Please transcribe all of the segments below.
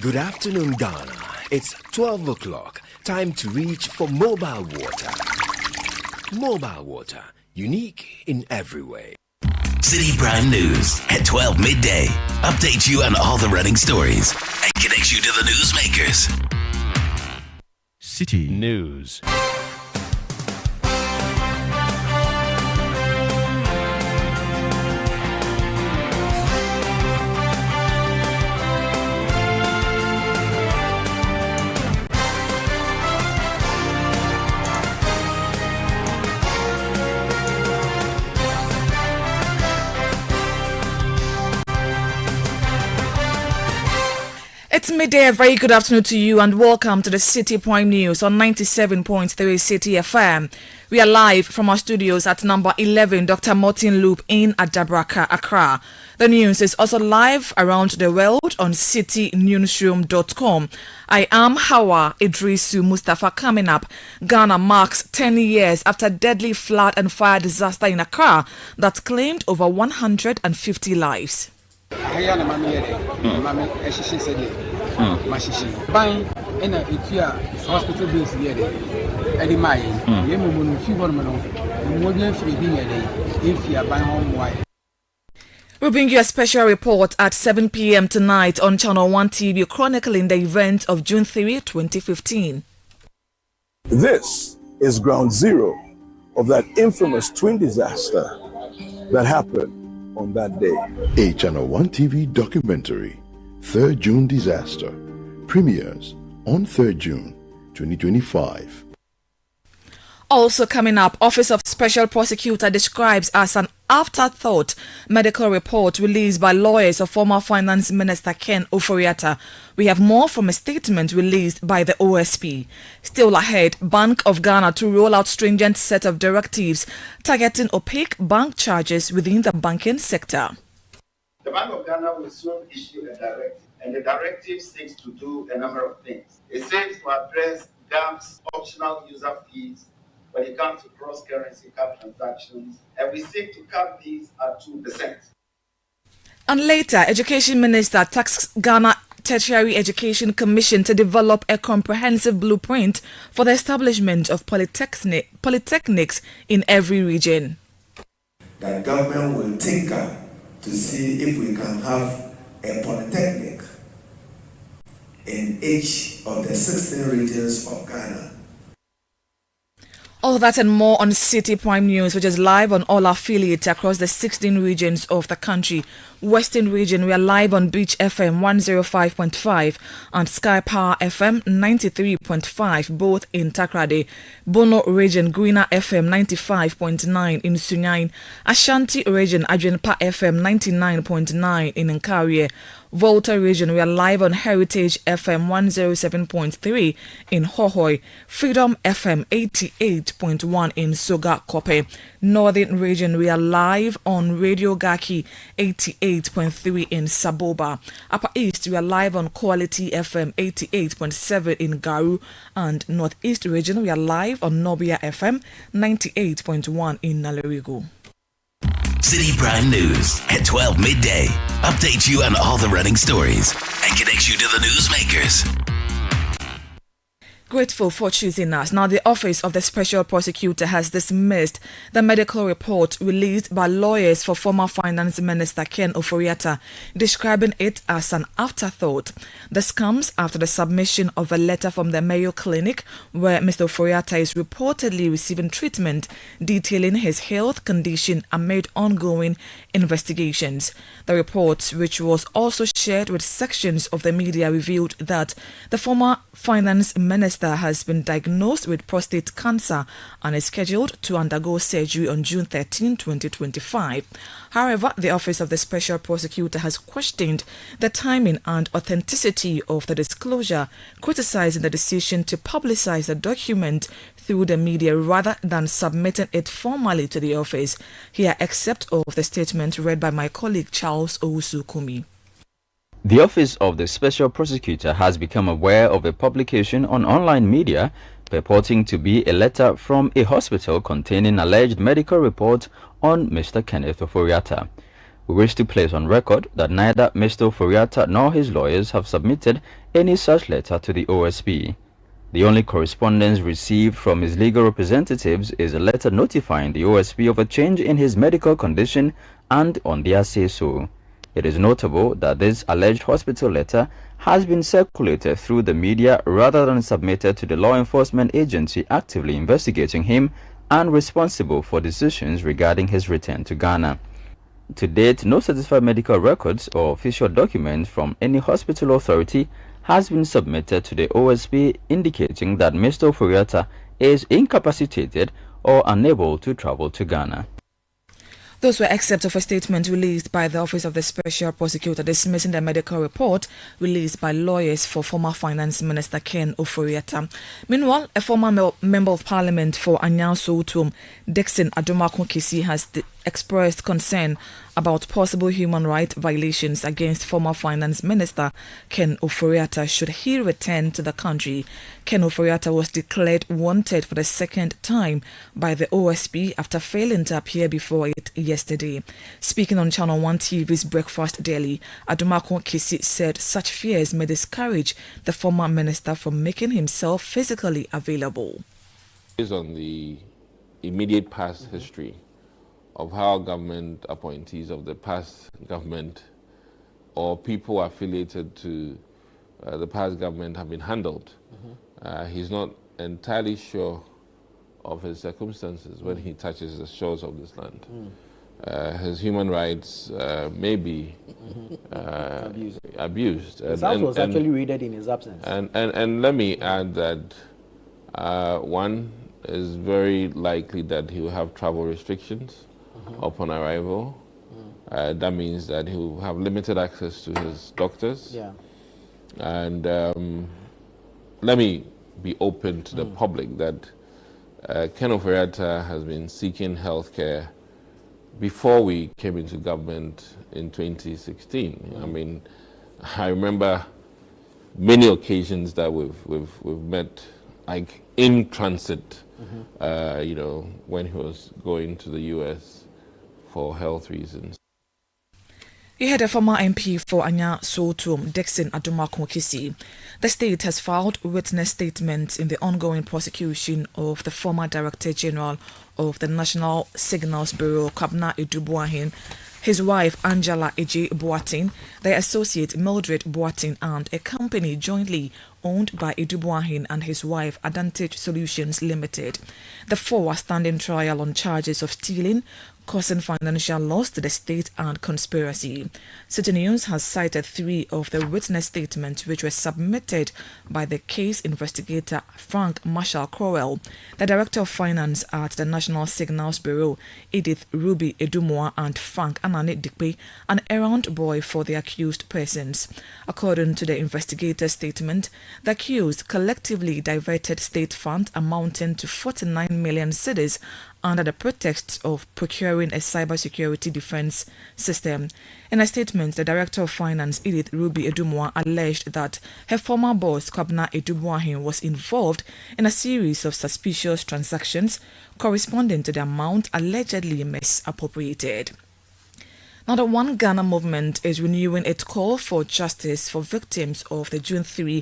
Good afternoon, Ghana. It's 12 o'clock. Time to reach for mobile water. Mobile water, unique in every way. Citi Prime News at 12 midday. Update you on all the running stories and connect you to the newsmakers. Citi News. It's midday. A very good afternoon to you and welcome to the Citi Prime News on 97.3 Citi FM. We are live from our studios at number 11 Dr. Martin Loop in Adabraka, Accra. The news is also live around the world on citinewsroom.com. I am Hawa Idrisu Mustafa. Coming up, Ghana marks 10 years after deadly flood and fire disaster in Accra that claimed over 150 lives. Hospital bills here. Eddie May, We'll bring you a special report at 7 p.m. tonight on Channel 1 TV chronicling the events of June 3, 2015. This is ground zero of that infamous twin disaster that happened on that day. A Channel 1 TV documentary, 3rd June Disaster, premieres on 3rd June 2025. Also coming up, Office of Special Prosecutor describes as an afterthought medical report released by lawyers of former Finance Minister Ken Ofori-Atta. We have more from a statement released by the OSP. Still ahead, Bank of Ghana to roll out stringent set of directives targeting opaque bank charges within the banking sector. The Bank of Ghana will soon issue a directive, and the directive seeks to do a number of things. It seeks to address GAM's optional user fees when it comes to cross-currency card transactions, and we seek to cap these at 2%. And later, Education Minister tasks Ghana Tertiary Education Commission to develop a comprehensive blueprint for the establishment of polytechnics in every region. The government will tinker to see if we can have a polytechnic in each of the 16 regions of Ghana. All that and more on Citi Prime News, which is live on all affiliates across the 16 regions of the country. Western region, we are live on Beach FM 105.5 and Sky Power FM 93.5, both in Takrade. Bono region, Greener FM 95.9 in Sunyain. Ashanti region, Adrenpa FM 99.9 in Nkawie. Volta region, we are live on Heritage FM 107.3 in Hohoi, Freedom FM 88.1 in Soga Kope. Northern region, we are live on Radio Gaki 88.3 in Saboba. Upper East, we are live on Quality FM 88.7 in Garu. And Northeast region, we are live on Nobia FM 98.1 in Nalerigo. Citi Prime News at 12 midday. Update you on all the running stories and connect you to the newsmakers. Grateful for choosing us. Now, the Office of the Special Prosecutor has dismissed the medical report released by lawyers for former Finance Minister Ken Ofori-Atta, describing it as an afterthought. This comes after the submission of a letter from the Mayo Clinic, where Mr. Ofori-Atta is reportedly receiving treatment detailing his health condition amid ongoing investigations. The report, which was also shared with sections of the media, revealed that the former Finance Minister has been diagnosed with prostate cancer and is scheduled to undergo surgery on June 13, 2025. However, the Office of the Special Prosecutor has questioned the timing and authenticity of the disclosure, criticizing the decision to publicize the document through the media rather than submitting it formally to the office. Here, except of the statement read by my colleague Charles Owusu-Kumi. The Office of the Special Prosecutor has become aware of a publication on online media purporting to be a letter from a hospital containing alleged medical report on Mr. Kenneth Ofori-Atta. We wish to place on record that neither Mr. Ofori-Atta nor his lawyers have submitted any such letter to the OSP. The only correspondence received from his legal representatives is a letter notifying the OSP of a change in his medical condition and on their say-so. It is notable that this alleged hospital letter has been circulated through the media rather than submitted to the law enforcement agency actively investigating him and responsible for decisions regarding his return to Ghana. To date, no certified medical records or official documents from any hospital authority has been submitted to the OSP indicating that Mr. Ofori-Atta is incapacitated or unable to travel to Ghana. Those were excerpts of a statement released by the Office of the Special Prosecutor dismissing the medical report released by lawyers for former Finance Minister Ken Ofori-Atta. Meanwhile, a former Member of Parliament for Anya-Soutum, Dixon Adomako-Kisi, has expressed concern about possible human rights violations against former Finance Minister Ken Ofori-Atta should he return to the country. Ken Ofori-Atta was declared wanted for the second time by the OSP after failing to appear before it yesterday. Speaking on Channel 1 TV's Breakfast Daily, Adomako-Kisi said such fears may discourage the former minister from making himself physically available. Based on the immediate past history of how government appointees of the past government or people affiliated to the past government have been handled. He's not entirely sure of his circumstances when he touches the shores of this land. His human rights may be abused. His house was actually raided in his absence. And let me add that one is very likely that he will have travel restrictions upon arrival. That means that he will have limited access to his doctors. Yeah. And let me be open to the public that Ken Ofori-Atta has been seeking health care before we came into government in 2016. I mean, I remember many occasions that we've met, like in transit, you know, when he was going to the US for health reasons. You had a former MP for Anya-Soutum, Dixon Adomako-Kisi. The state has filed witness statements in the ongoing prosecution of the former Director General of the National Signals Bureau, Kwabena Edu-Boahen, his wife Angela Eje Boateng, their associate Mildred Boateng, and a company jointly owned by Edu-Boahen and his wife Advantage Solutions Limited. The four are standing trial on charges of stealing, causing financial loss to the state and conspiracy. Citi News has cited three of the witness statements which were submitted by the case investigator Frank Marshall Crowell, the Director of Finance at the National Signals Bureau, Edith Ruby Edumwa, and Frank Anane Dikpe, an errand boy for the accused persons. According to the investigator's statement, the accused collectively diverted state funds amounting to 49 million cedis under the pretext of procuring a cybersecurity defense system. In a statement, the Director of Finance, Edith Ruby Edumwa, alleged that her former boss, Kwabena Edu-Boahen, was involved in a series of suspicious transactions corresponding to the amount allegedly misappropriated. Now, the One Ghana movement is renewing its call for justice for victims of the June 3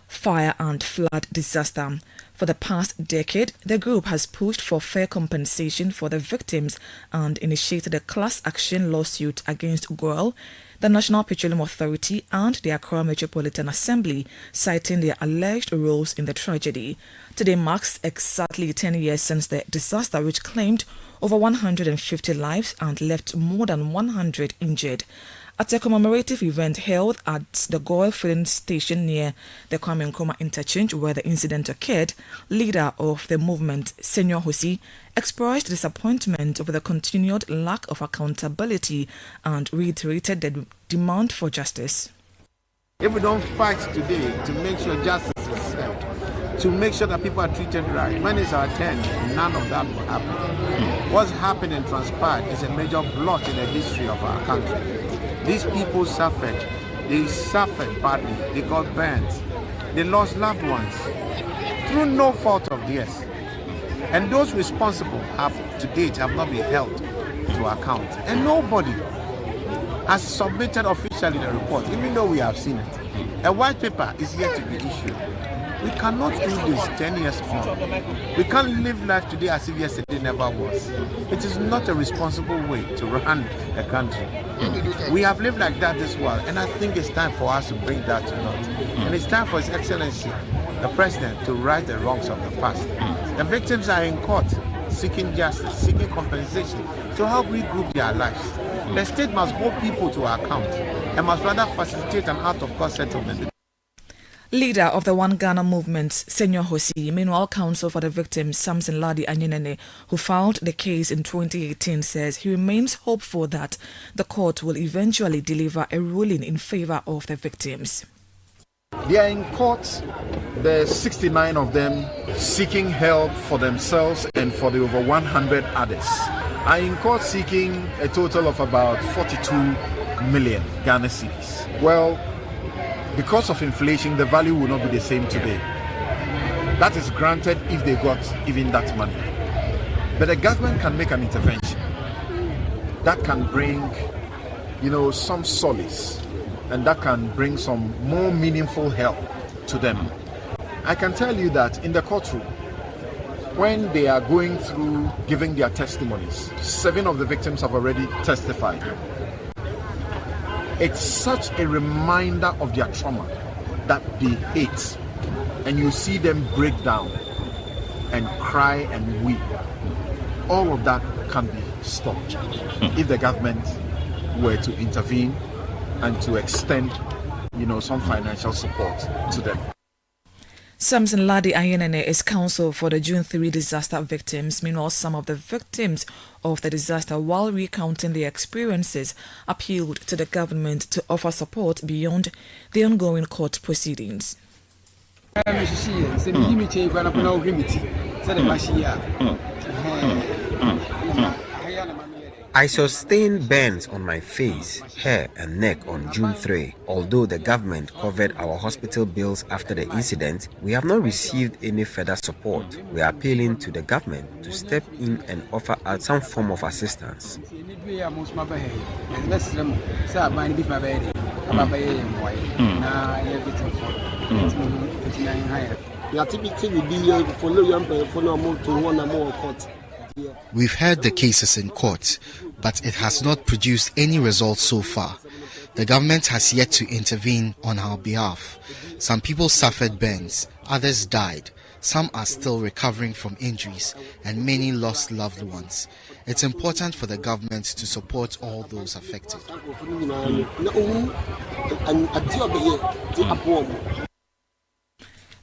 fire and flood disaster. For the past decade, the group has pushed for fair compensation for the victims and initiated a class action lawsuit against GOIL, the National Petroleum Authority, and the Accra Metropolitan Assembly, citing their alleged roles in the tragedy. Today marks exactly 10 years since the disaster, which claimed over 150 lives and left more than 100 injured. At a commemorative event held at the GOIL filling station near the Kwame Nkrumah interchange where the incident occurred, leader of the movement, Senor Hosi, expressed disappointment over the continued lack of accountability and reiterated the demand for justice. If we don't fight today to make sure justice is served, to make sure that people are treated right, when it's our turn, none of that will happen. What's happened and transpired is a major blot in the history of our country. These people suffered. They suffered badly. They got burnt. They lost loved ones through no fault of theirs. And those responsible to date have not been held to account. And nobody has submitted officially the report, even though we have seen it. A white paper is yet to be issued. We cannot do this 10 years on. We can't live life today as if yesterday never was. It is not a responsible way to run a country. We have lived like that this while, and I think it's time for us to bring that to naught. And it's time for His Excellency, the President, to right the wrongs of the past. The victims are in court, seeking justice, seeking compensation to help regroup their lives. The state must hold people to account and must rather facilitate an out-of-court settlement. Leader of the One Ghana movement, Senyor Hosi, meanwhile counsel for the victim, Samson Ladi Anyenene, who filed the case in 2018, says he remains hopeful that the court will eventually deliver a ruling in favor of the victims. They are in court, there's 69 of them seeking help for themselves and for the over 100 others. Are in court seeking a total of about 42 million Ghana cedis. Well, because of inflation, the value will not be the same today. That is granted if they got even that money. But the government can make an intervention that can bring, some solace, and that can bring some more meaningful help to them. I can tell you that in the courtroom, when they are going through giving their testimonies, 7 of the victims have already testified. It's such a reminder of their trauma that they hate, and you see them break down and cry and weep. All of that can be stopped if the government were to intervene and to extend, some financial support to them. Samson Ladi Anyenene is counsel for the June 3 disaster victims. Meanwhile, some of the victims of the disaster, while recounting their experiences, appealed to the government to offer support beyond the ongoing court proceedings. I sustained burns on my face, hair and neck on June 3. Although the government covered our hospital bills after the incident, we have not received any further support. We are appealing to the government to step in and offer us some form of assistance. We've heard the cases in court, but it has not produced any results so far. The government has yet to intervene on our behalf. Some people suffered burns, others died. Some are still recovering from injuries, and many lost loved ones. It's important for the government to support all those affected.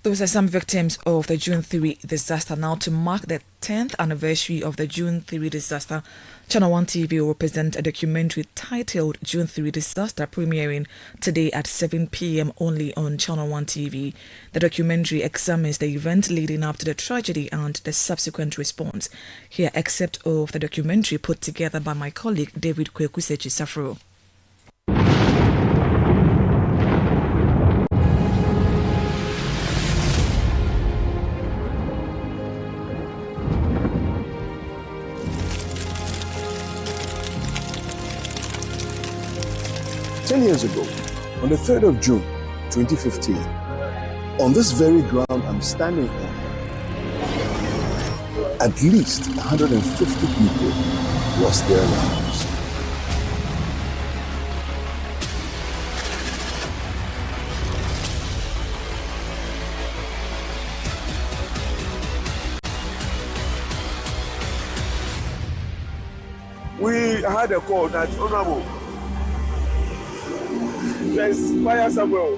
Those are some victims of the June 3 disaster. Now, to mark the 10th anniversary of the June 3 disaster, Channel 1 TV will present a documentary titled June 3 Disaster, premiering today at 7 p.m. only on Channel 1 TV. The documentary examines the event leading up to the tragedy and the subsequent response. Here, excerpt of the documentary put together by my colleague David Kwekusechi Safro. Years ago, on the 3rd of June 2015, on this very ground I'm standing on, at least 150 people lost their lives. We had a call that Honorable, there's fire somewhere.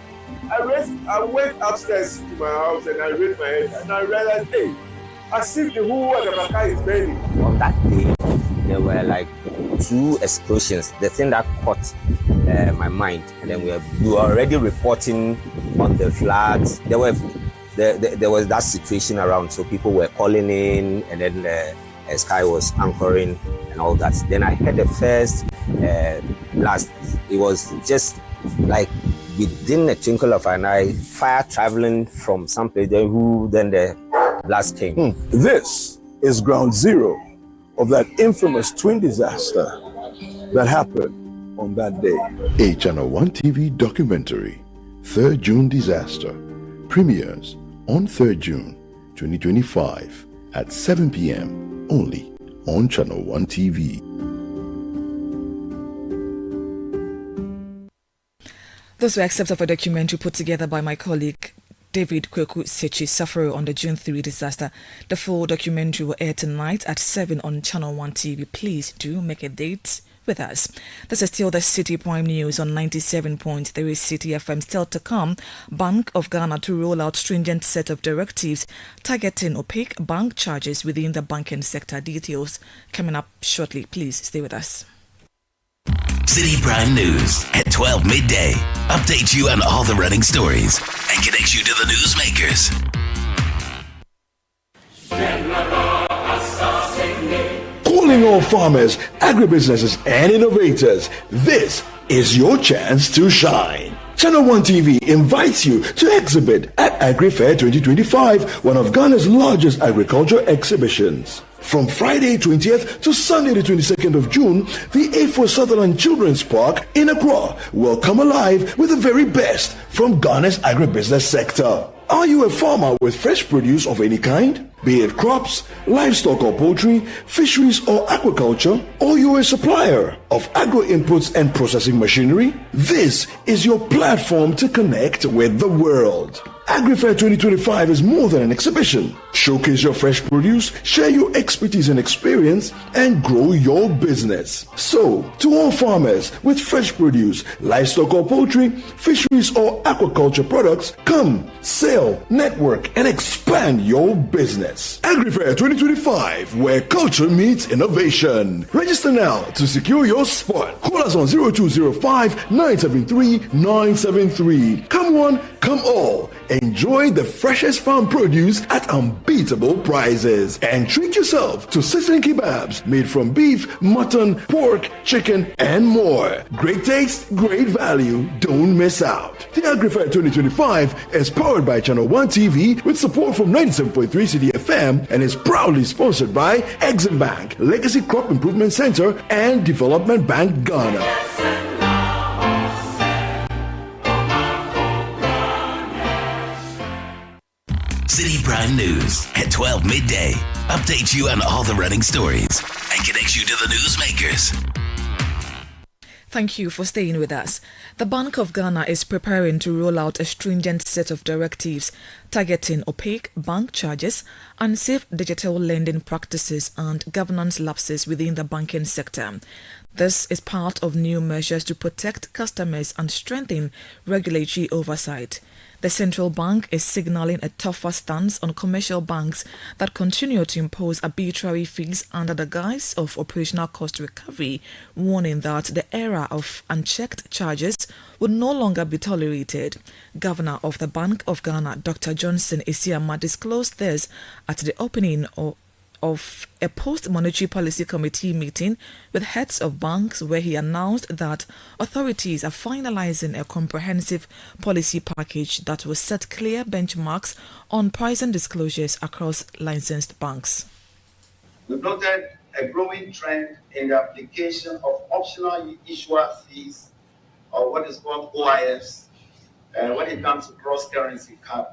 I went upstairs to my house and I raised my head and I realized, hey, I see the whole of the Baka is burning. On that day, there were like 2 explosions. The thing that caught my mind, and then we were already reporting on the floods. There was that situation around, so people were calling in, and then the sky was anchoring and all that. Then I heard the first blast. It was just like within a twinkle of an eye, fire traveling from some place, then the blast came. This is ground zero of that infamous twin disaster that happened on that day. A Channel 1 TV documentary, 3rd June Disaster, premieres on 3rd June 2025 at 7 p.m. only on Channel 1 TV. Those were excerpts of a documentary put together by my colleague David Kweku Sechi Safaro on the June 3 disaster. The full documentary will air tonight at 7 on Channel 1 TV. Please do make a date with us. This is still the Citi Prime News on 97.3 Citi FM. Still to come, Bank of Ghana to roll out stringent set of directives targeting opaque bank charges within the banking sector. Details coming up shortly. Please stay with us. Citi Prime News at 12 midday. Update you on all the running stories and connect you to the newsmakers. Calling all farmers, agribusinesses, and innovators, this is your chance to shine. Channel 1 TV invites you to exhibit at AgriFair 2025, one of Ghana's largest agriculture exhibitions. From Friday 20th to Sunday the 22nd of June, the A4 Sutherland Children's Park in Accra will come alive with the very best from Ghana's agribusiness sector. Are you a farmer with fresh produce of any kind? Be it crops, livestock or poultry, fisheries or aquaculture, or you're a supplier of agro inputs and processing machinery? This is your platform to connect with the world. AgriFair 2025 is more than an exhibition. Showcase your fresh produce, share your expertise and experience, and grow your business. So, to all farmers with fresh produce, livestock or poultry, fisheries or aquaculture products, come, sell, network, and expand your business. AgriFair 2025, where culture meets innovation. Register now to secure your spot. Call us on 0205 973 973. Come one, come all. Enjoy the freshest farm produce at unbeatable prices. And treat yourself to sizzling kebabs made from beef, mutton, pork, chicken, and more. Great taste, great value. Don't miss out. The AgriFair 2025 is powered by Channel 1 TV with support from 97.3 Citi FM and is proudly sponsored by Exim Bank, Legacy Crop Improvement Center, and Development Bank Ghana. Citi Prime News at 12 midday. Update you on all the running stories and connect you to the newsmakers. Thank you for staying with us. The Bank of Ghana is preparing to roll out a stringent set of directives targeting opaque bank charges, unsafe digital lending practices, and governance lapses within the banking sector. This is part of new measures to protect customers and strengthen regulatory oversight. The central bank is signaling a tougher stance on commercial banks that continue to impose arbitrary fees under the guise of operational cost recovery, warning that the era of unchecked charges would no longer be tolerated. Governor of the Bank of Ghana, Dr. Johnson Isiama, disclosed this at the opening of a post-monetary policy committee meeting with heads of banks, where he announced that authorities are finalizing a comprehensive policy package that will set clear benchmarks on pricing disclosures across licensed banks. We've noted a growing trend in the application of optional issuer fees, or what is called OIFs, when it comes to cross-currency card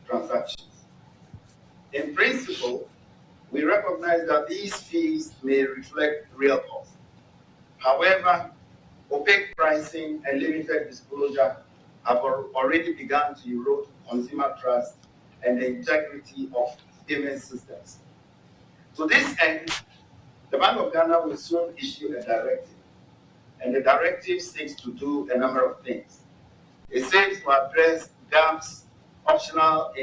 transactions. In principle, we recognize that these fees may reflect real costs. However, opaque pricing and limited disclosure have already begun to erode consumer trust and the integrity of payment systems. To this end, the Bank of Ghana will soon issue a directive, and the directive seeks to do a number of things. It seeks to address gaps, optional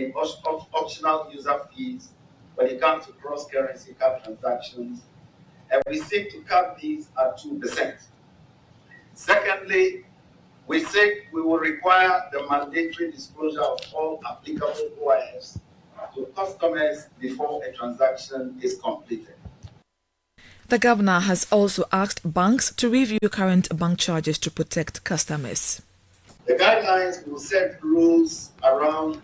user fees when it comes to cross-currency card transactions, and we seek to cap these at 2%. Secondly, we will require the mandatory disclosure of all applicable OIFs to customers before a transaction is completed. The governor has also asked banks to review current bank charges to protect customers. The guidelines will set rules around,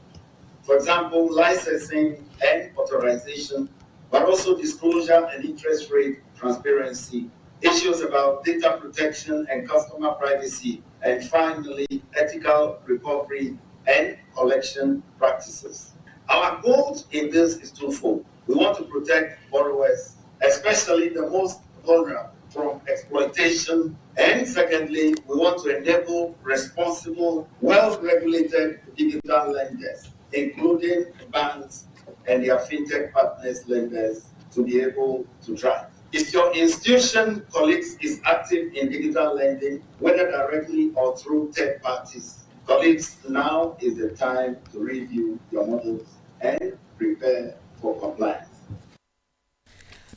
for example, licensing and authorization, but also disclosure and interest rate transparency issues about data protection and customer privacy, and finally, ethical recovery and collection practices. Our goal in this is twofold. We want to protect borrowers, especially the most vulnerable, from exploitation. And secondly, we want to enable responsible, well-regulated digital lenders, including banks and their fintech partners lenders, to be able to thrive. If your institution, colleagues, is active in digital lending, whether directly or through third parties, colleagues, now is the time to review your models and prepare for compliance.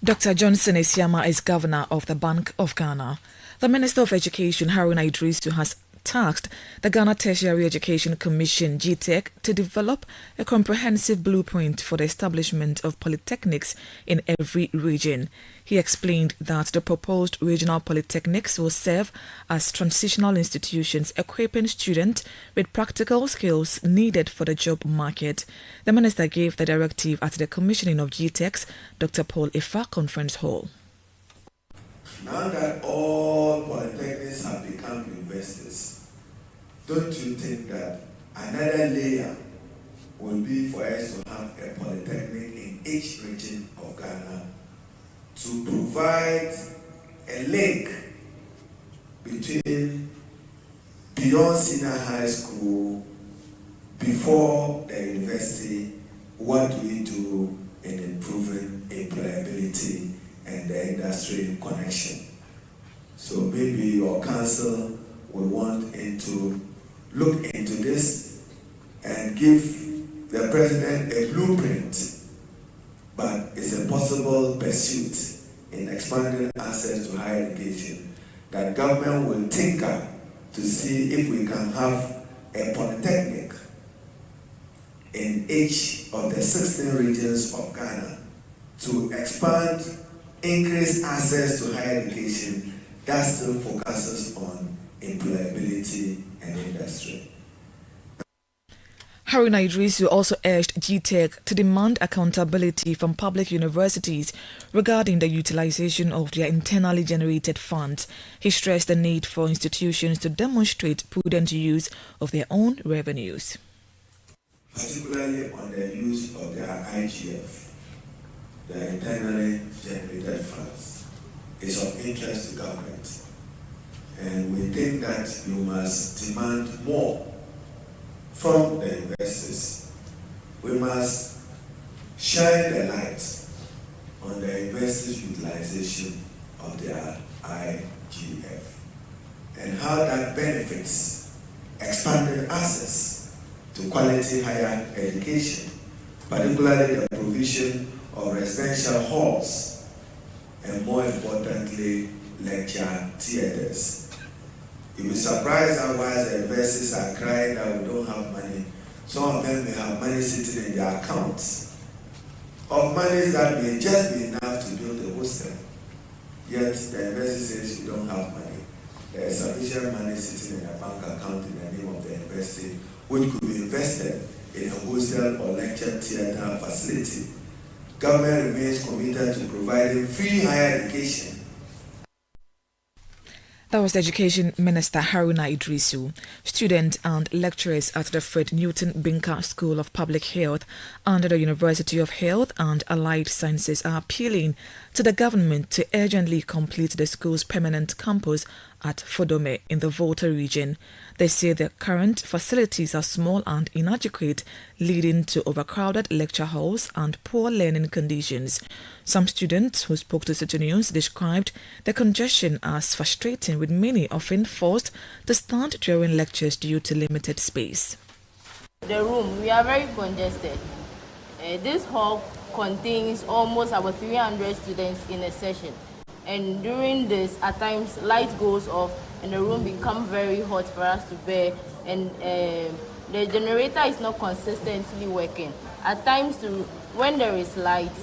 Dr. Johnson Esiama is governor of the Bank of Ghana. The Minister of Education, Haruna Idrisu, has tasked the Ghana Tertiary Education Commission, GTEC, to develop a comprehensive blueprint for the establishment of polytechnics in every region. He explained that the proposed regional polytechnics will serve as transitional institutions equipping students with practical skills needed for the job market. The minister gave the directive at the commissioning of GTEC's Dr. Paul Ifa Conference Hall. Now that all polytechnics have become universities, don't you think that another layer will be for us to have a polytechnic in each region of Ghana to provide a link between beyond senior high school, before the university, what do we do in improving employability and the industry connection? So maybe your council will want to look into this and give the president a blueprint, but it's a possible pursuit in expanding access to higher education that government will tinker to see if we can have a polytechnic in each of the 16 regions of Ghana to expand, increase access to higher education that still focuses on employability and industry. Haruna Idrisu also urged GTEC to demand accountability from public universities regarding the utilization of their internally generated funds. He stressed the need for institutions to demonstrate prudent use of their own revenues. Particularly on the use of their IGF, the internally generated funds, is of interest to government. And we think that you must demand more from the investors. We must shine the light on the investors' utilization of their IGF and how that benefits expanded access to quality higher education, particularly the provision of residential halls and, more importantly, lecture theaters. You'll be surprised at why the investors are crying that we don't have money. Some of them may have money sitting in their accounts of monies that may just be enough to build a hostel. Yet the investor says we don't have money. There is sufficient money sitting in a bank account in the name of the investor, which could be invested in a hostel or lecture theater facility. Government remains committed to providing free higher education. That was the Education Minister Haruna Idrisu. Students and lecturers at the Fred Newton Binka School of Public Health under the University of Health and Allied Sciences are appealing to the government to urgently complete the school's permanent campus at Fodome in the Volta region. They say the current facilities are small and inadequate, leading to overcrowded lecture halls and poor learning conditions. Some students who spoke to Citi News described the congestion as frustrating, with many often forced to stand during lectures due to limited space. The room, we are very congested. This hall contains almost about 300 students in a session. And during this, at times, light goes off and the room becomes very hot for us to bear. And the generator is not consistently working. At times, when there is light,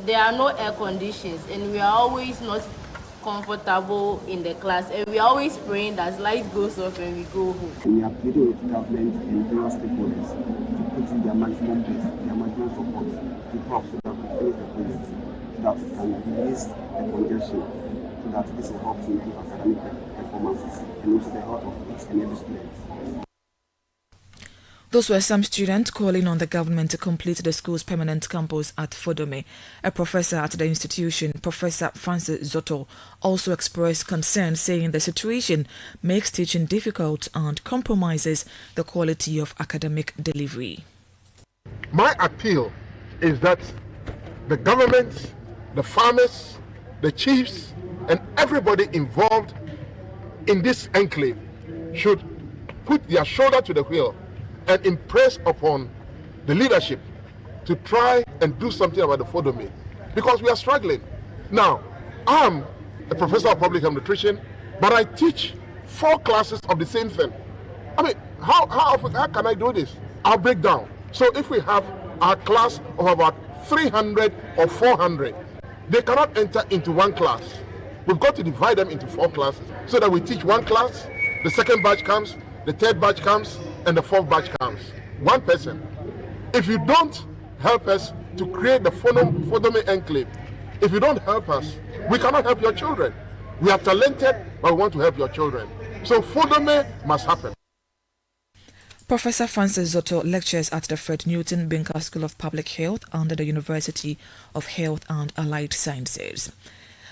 there are no air conditions and we are always not comfortable in the class. And we are always praying that light goes off and we go home. We are pleading with government and various stakeholders to put in their maximum best, their maximum support to help so that we finish the project, so that we can release the congestion. hopeful that this will help to improve academic performances and also the health of each and every student. Those were some students calling on the government to complete the school's permanent campus at Fodome. A professor at the institution, Professor Francis Zotto, also expressed concern, saying the situation makes teaching difficult and compromises the quality of academic delivery. My appeal is that the government, the farmers, the chiefs, and everybody involved in this enclave should put their shoulder to the wheel and impress upon the leadership to try and do something about the Fodome, because we are struggling. Now, I'm a professor of public health nutrition, but I teach 4 classes of the same thing. I mean, how can I do this? I'll break down. So if we have a class of about 300 or 400, they cannot enter into one class. We've got to divide them into 4 classes so that we teach one class, the second batch comes, the third batch comes, and the 4th batch comes. One person. If you don't help us to create the Fodome enclave, if you don't help us, we cannot help your children. We are talented, but we want to help your children. So Fodome must happen. Professor Francis Zotto lectures at the Fred Newton Binker School of Public Health under the University of Health and Allied Sciences.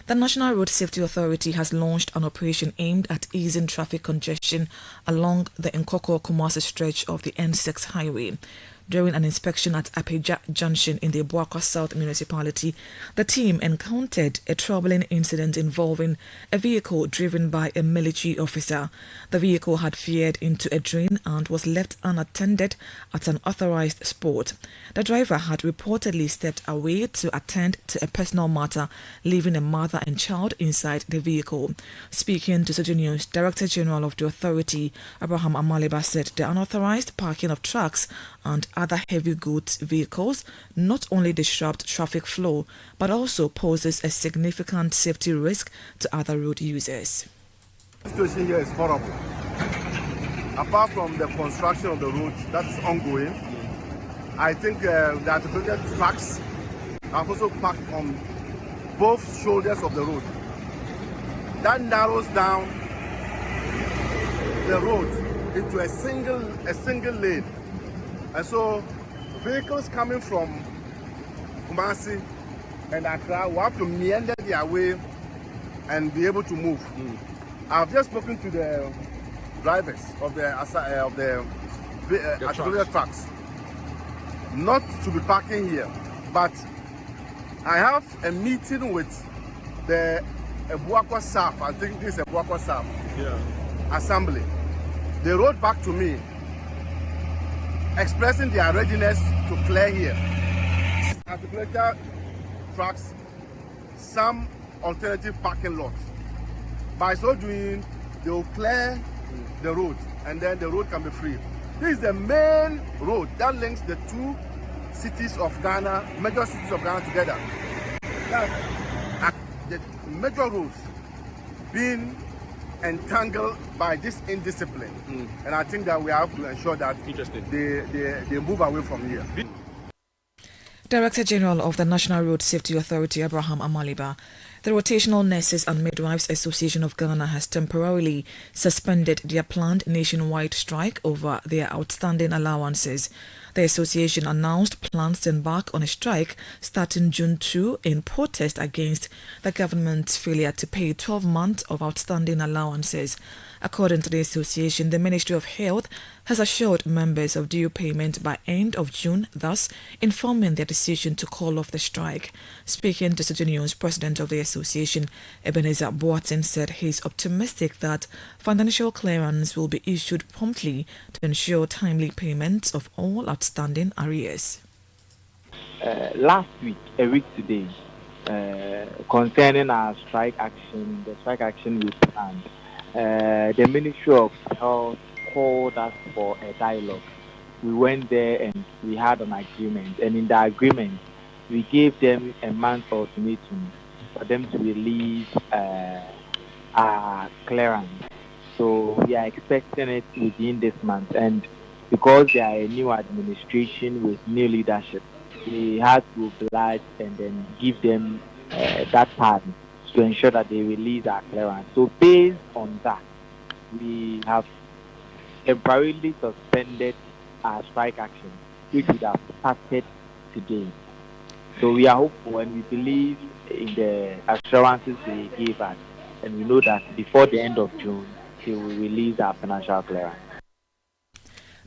The National Road Safety Authority has launched an operation aimed at easing traffic congestion along the Nkoko-Kumasi stretch of the N6 highway. During an inspection at Apeja Junction in the Boakwa South municipality, the team encountered a troubling incident involving a vehicle driven by a military officer. The vehicle had veered into a drain and was left unattended at an authorized spot. The driver had reportedly stepped away to attend to a personal matter, leaving a mother and child inside the vehicle. Speaking to Citi News, Director General of the authority, Abraham Amaliba, said the unauthorized parking of trucks and other heavy goods vehicles not only disrupt traffic flow but also poses a significant safety risk to other road users. The situation here is horrible. Apart from the construction of the road that is ongoing, I think the articulated trucks are also parked on both shoulders of the road. That narrows down the road into a single lane. And so vehicles coming from Kumasi and Accra will have to meander their way and be able to move. I've just spoken to the drivers of the articulated trucks not to be parking here, but I have a meeting with the Boakwa South, I think this is Boakwa South Assembly. They wrote back to me expressing their readiness to clear here. Articulated trucks, some alternative parking lots. By so doing, they will clear the road and then the road can be free. This is the main road that links the 2 cities of Ghana, major cities of Ghana together. That's the major roads being entangled by this indiscipline, and I think that we have to ensure that they move away from here. Director General of the National Road Safety Authority, Abraham Amaliba, the Rotational Nurses and Midwives Association of Ghana has temporarily suspended their planned nationwide strike over their outstanding allowances. The association announced plans to embark on a strike starting June 2 in protest against the government's failure to pay 12 months of outstanding allowances. According to the association, the Ministry of Health has assured members of due payment by end of June, thus informing their decision to call off the strike. Speaking to Citi News, President of the association, Ebenezer Boateng, said he is optimistic that financial clearance will be issued promptly to ensure timely payments of all outstanding arrears. Last week, a week today, concerning our strike action, the strike action we planned, the Ministry of Health called us for a dialogue. We went there and we had an agreement, and in the agreement we gave them a month ultimatum for them to release our clearance. So we are expecting it within this month, and because they are a new administration with new leadership, we had to oblige and then give them that time to ensure that they release our clearance. So based on that, we have temporarily suspended our strike action, which would have started today. So we are hopeful and we believe in the assurances they gave us, and we know that before the end of June, they will release our financial clearance.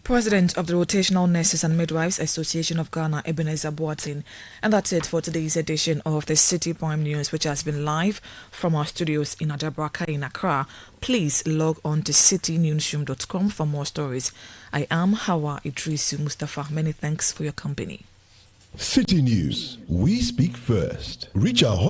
President of the Rotational Nurses and Midwives Association of Ghana, Ebenezer Boateng. And that's it for today's edition of the Citi Prime News, which has been live from our studios in Adabraka in Accra. Please log on to citinewsroom.com for more stories. I am Hawa Idrisu Mustafa. Many thanks for your company. Citi News. We speak first. Reach our